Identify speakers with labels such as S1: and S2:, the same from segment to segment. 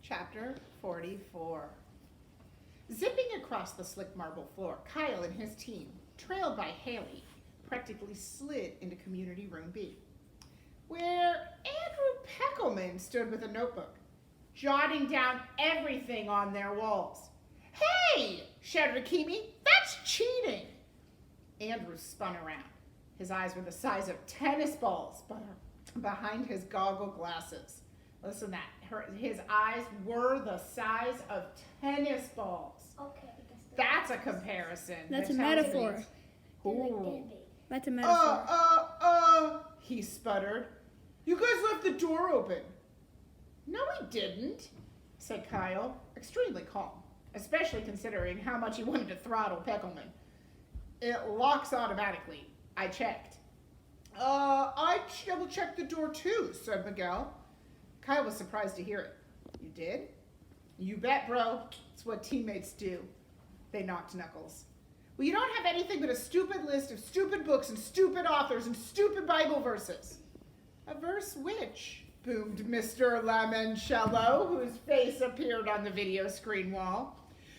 S1: Chapter 44. Zipping across the slick marble floor, Kyle and his team, trailed by Haley, practically slid into Community Room B, where Andrew Peckelman stood with a notebook, jotting down everything on their walls. "Hey!" shouted Akimi. "That's cheating!" Andrew spun around. His eyes were the size of tennis balls behind his goggle glasses. Listen to that. His eyes were the size of tennis balls.
S2: Okay.
S1: That's a comparison.
S3: That's a metaphor.
S1: Ooh.
S3: That's a metaphor.
S1: He sputtered. "You guys left the door open." "No, we didn't," said Kyle, extremely calm, especially considering how much he wanted to throttle Peckelman. "It locks automatically. I checked." I double-checked the door too," said Miguel. Kyle was surprised to hear it. "You did?" "You bet, bro. It's what teammates do." They knocked knuckles. "Well, you don't have anything but a stupid list of stupid books and stupid authors and stupid Bible verses." "A verse which?" boomed Mr. Lemoncello, whose face appeared on the video screen wall.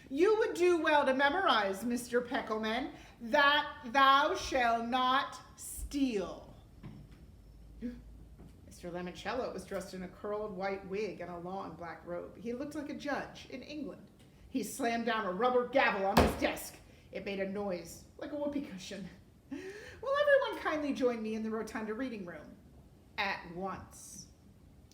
S1: "You would do well to memorize, Mr. Peckelman, that thou shalt not steal." Mr. Lemoncello was dressed in a curled white wig and a long black robe. He looked like a judge in England. He slammed down a rubber gavel on his desk. It made a noise like a whoopee cushion. "Will everyone kindly join me in the rotunda reading room?" At once.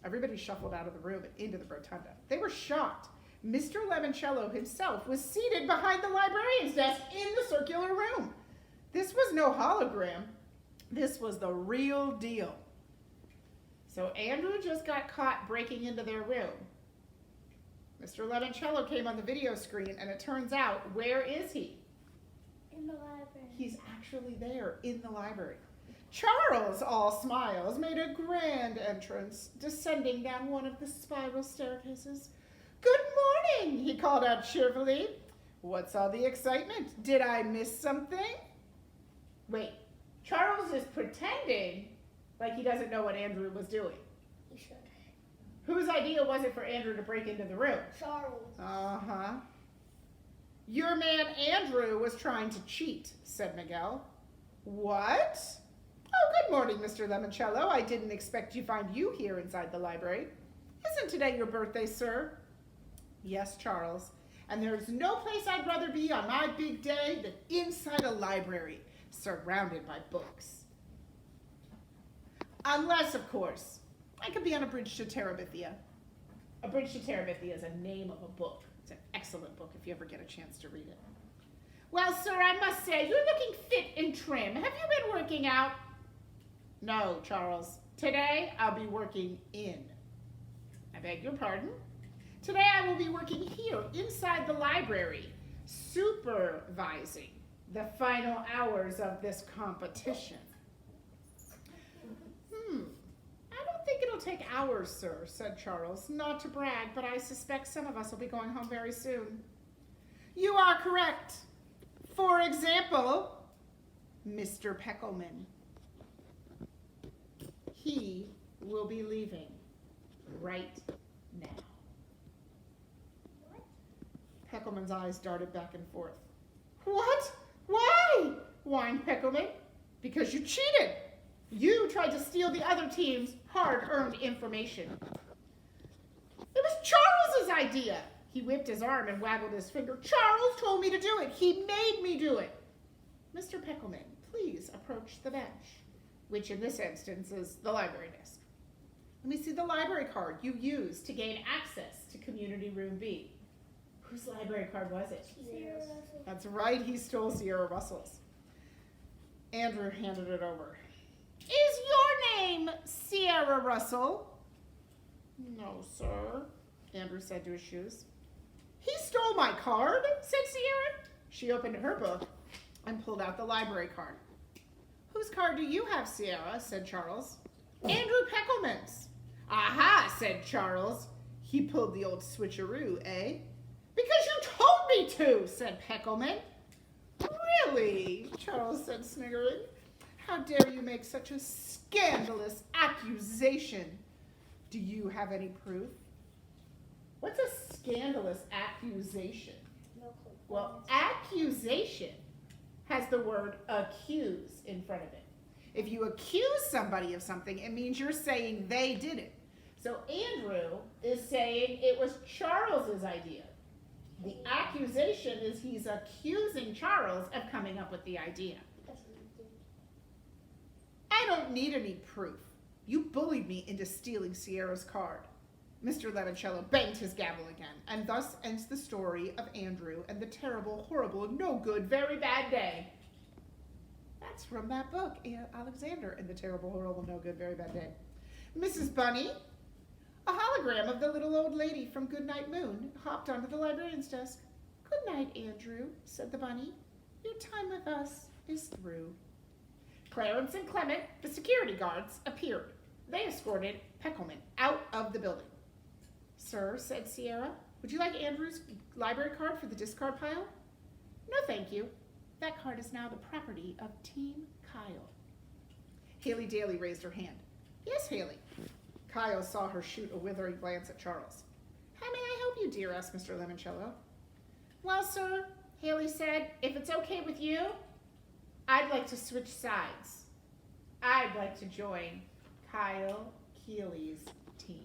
S1: Everybody shuffled out of the room and into the rotunda. They were shocked. Mr. Lemoncello himself was seated behind the librarian's desk in the circular room. This was no hologram. This was the real deal. So Andrew just got caught breaking into their room. Mr. Lemoncello came on the video screen, and it turns out, where is he?
S2: In the library.
S1: He's actually there in the library. Charles, all smiles, made a grand entrance, descending down one of the spiral staircases. "Good morning," he called out cheerfully. "What's all the excitement? Did I miss something?" Wait, Charles is pretending like he doesn't know what Andrew was doing.
S2: You should.
S1: Whose idea was it for Andrew to break into the room?
S2: Charles.
S1: Uh-huh. "Your man Andrew was trying to cheat," said Miguel. "What? Oh, good morning, Mr. Lemoncello. I didn't expect to find you here inside the library. Isn't today your birthday, sir?" "Yes, Charles. And there's no place I'd rather be on my big day than inside a library, surrounded by books. Unless, of course, I could be on a bridge to Terabithia." A Bridge to Terabithia is a name of a book. It's an excellent book if you ever get a chance to read it. "Well, sir, I must say, you're looking fit and trim. Have you been working out?" "No, Charles. Today, I'll be working in." "I beg your pardon?" "Today, I will be working here inside the library, supervising the final hours of this competition." "I don't think it'll take hours, sir," said Charles. "Not to brag, but I suspect some of us will be going home very soon." "You are correct. For example, Mr. Peckelman. He will be leaving right now."
S2: What?
S1: Peckelman's eyes darted back and forth. "What? Why?" whined Peckelman. "Because you cheated. You tried to steal the other team's hard-earned information." "It was Charles's idea." He whipped his arm and waggled his finger. "Charles told me to do it. He made me do it." "Mr. Peckelman, please approach the bench," which in this instance is the library desk. "Let me see the library card you used to gain access to Community Room B." Whose library card was it?
S2: Sierra.
S1: That's right, he stole Sierra Russell's. Andrew handed it over. "Is your name Sierra Russell?" "No, sir," Andrew said to his shoes. "He stole my card," said Sierra. She opened her book and pulled out the library card. "Whose card do you have, Sierra?" said Charles. "Andrew Peckelman's." "Aha," said Charles. He pulled the old switcheroo, eh? "Because you told me to," said Peckelman. "Really?" Charles said, sniggering. "How dare you make such a scandalous accusation? Do you have any proof?" "What's a scandalous accusation.
S2: No clue.
S1: Well, accusation has the word accuse in front of it. If you accuse somebody of something, it means you're saying they did it. So Andrew is saying it was Charles's idea. The accusation is he's accusing Charles of coming up with the idea.
S2: That's what you did.
S1: I don't need any proof. You bullied me into stealing Sierra's card. Mr. Lemoncello banged his gavel again, and thus ends the story of Andrew and the terrible, horrible, no good, very bad day. That's from that book, Alexander and the Terrible, Horrible, No Good, Very Bad Day. Mrs. Bunny, a hologram of the little old lady from Goodnight Moon, hopped onto the librarian's desk. Good night, Andrew, said the bunny. Your time with us is through. Clarence and Clement, the security guards, appeared. They escorted Peckelman out of the building. Sir, said Sierra, would you like Andrew's library card for the discard pile? No, thank you. That card is now the property of Team Kyle. Haley Daly raised her hand. Yes, Haley. Kyle saw her shoot a withering glance at Charles. How may I help you, dear? Asked Mr. Lemoncello. Well, sir, Haley said, if it's okay with you, I'd like to switch sides. I'd like to join Kyle Keeley's team.